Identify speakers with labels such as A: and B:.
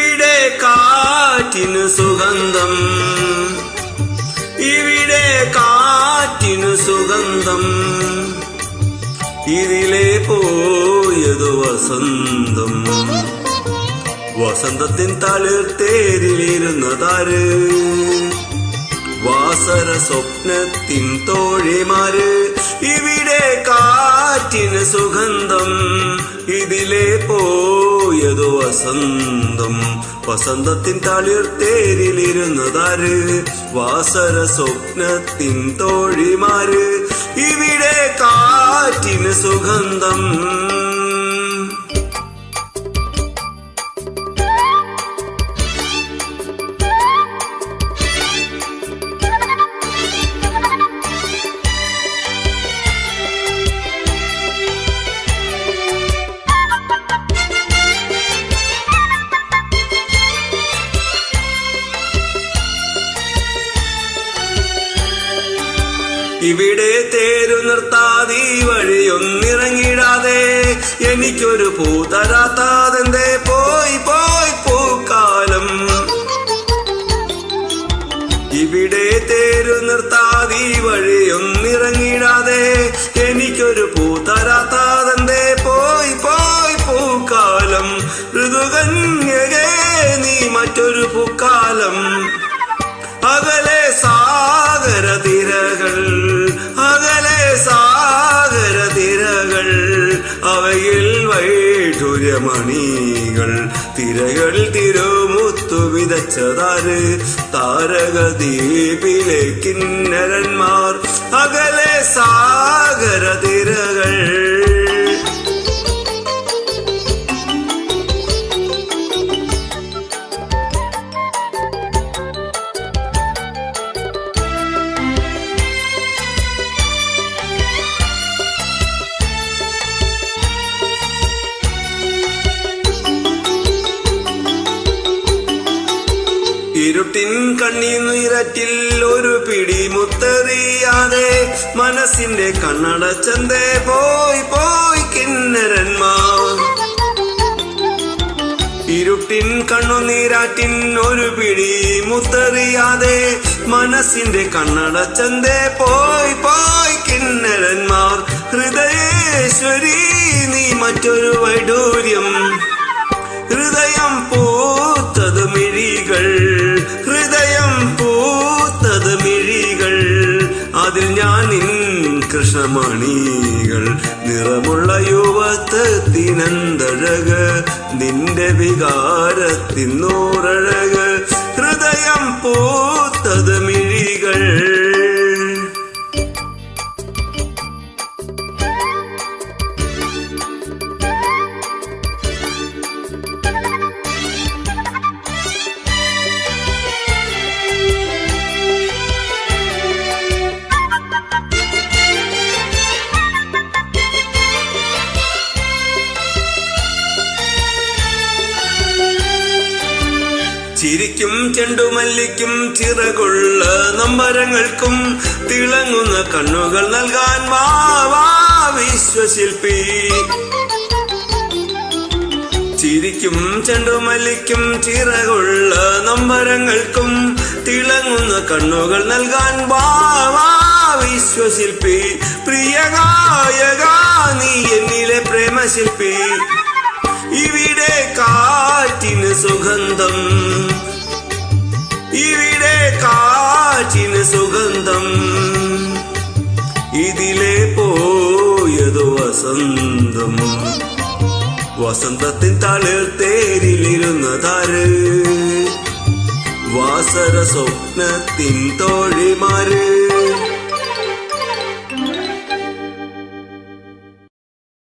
A: ഇവിടെ കാറ്റിനു സുഗന്ധം, ഇവിടെ കാറ്റിനു സുഗന്ധം. ഇതിലെ പോയതു വസന്തം, വസന്തത്തിൻ തളിർത്തേരിലിരുന്നതാര്? വാസര സ്വപ്നത്തിൻ തോഴിമാര്. ഇവിടെ കാറ്റിന് സുഗന്ധം, ഇതിലെ പോയതു വസന്തം, വസന്തത്തിൻ തളിർത്തേരിലിരുന്നതാര്? വാസര സ്വപ്നത്തിൻ തോഴിമാര്. ഇവിടെ കാറ്റിന് സുഗന്ധം. ഇവിടെ തേരു നിർത്താതെ വഴിയൊന്നിറങ്ങിടാതെ എനിക്കൊരു പൂ തരാത്താതെന്തേ പോയി പോയി പൂക്കാലം. ഇവിടെ തേരു നിർത്താതെ വഴിയൊന്നിറങ്ങിടാതെ എനിക്കൊരു പൂ തരാത്താതെന്തേ പോയി പോയി പൂക്കാലം. ഋതുകന്യകേ നീ മറ്റൊരു പൂക്കാലം. അകലെ സാഗര തിരകൾ, അകലെ സാഗര തിരകൾ, അവയിൽ വൈഢൂര്യമണികൾ. തിരകൾ തിരുമുത്തു വിതച്ചതാര്? താരകദ്വീപിലെ കിന്നരന്മാർ. അകലെ സാഗര തിരകൾ. ഇരുട്ടിൻ കണ്ണീനിരറ്റിൽ ഒരു പിടി മുത്തെറിയാതെ മനസ്സിന്റെ കണ്ണടച്ചന്തേ പോയി പോയി കിന്നരന്മാർ. ഇരുട്ടിൻ കണ്ണുനീരാറ്റിൻ ഒരു പിടി മുത്തെറിയാതെ മനസ്സിന്റെ കണ്ണടച്ചന്തേ പോയി പോയി കിന്നരന്മാർ. ഹൃദയേശ്വരി നീ മറ്റൊരു വൈഡൂര്യം. ഹൃദയം പൂത്തത് മിഴികൾ, ഹൃദയം പൂത്തത് മിഴികൾ. അതിൽ ഞാൻ നിൻ കൃഷ്ണമണികൾ. നിറമുള്ള യുവത്വത്തിനെന്തഴക്, നിന്റെ വികാരത്തിൻ നൂറഴക്. ഹൃദയം പൂത്തത് മിഴികൾ. ചിരിക്കും ചെണ്ടുമല്ലിക്കും ചിറകുള്ള നമ്പരങ്ങൾക്കും തിളങ്ങുന്ന കണ്ണുകൾ നൽകാൻ വാ വിശ്വശില്പി. ചിരിക്കും ചെണ്ടുമല്ലിക്കും ചിറകുള്ള നമ്പരങ്ങൾക്കും തിളങ്ങുന്ന കണ്ണുകൾ നൽകാൻ വാ വിശ്വശില്പി. പ്രിയ ഗായക നീ എന്നിലെ പ്രേമശില്പി. ഇവിടെ കാറ്റിന് സുഗന്ധം, ഇവിടെ കാറ്റിന് സുഗന്ധം. ഇതിലെ പോയതു വസന്തം, വസന്തത്തിൻ തളിർത്തേരിലിരുന്നതാര്? വാസര സ്വപ്നത്തിൻ തോഴിമാര്.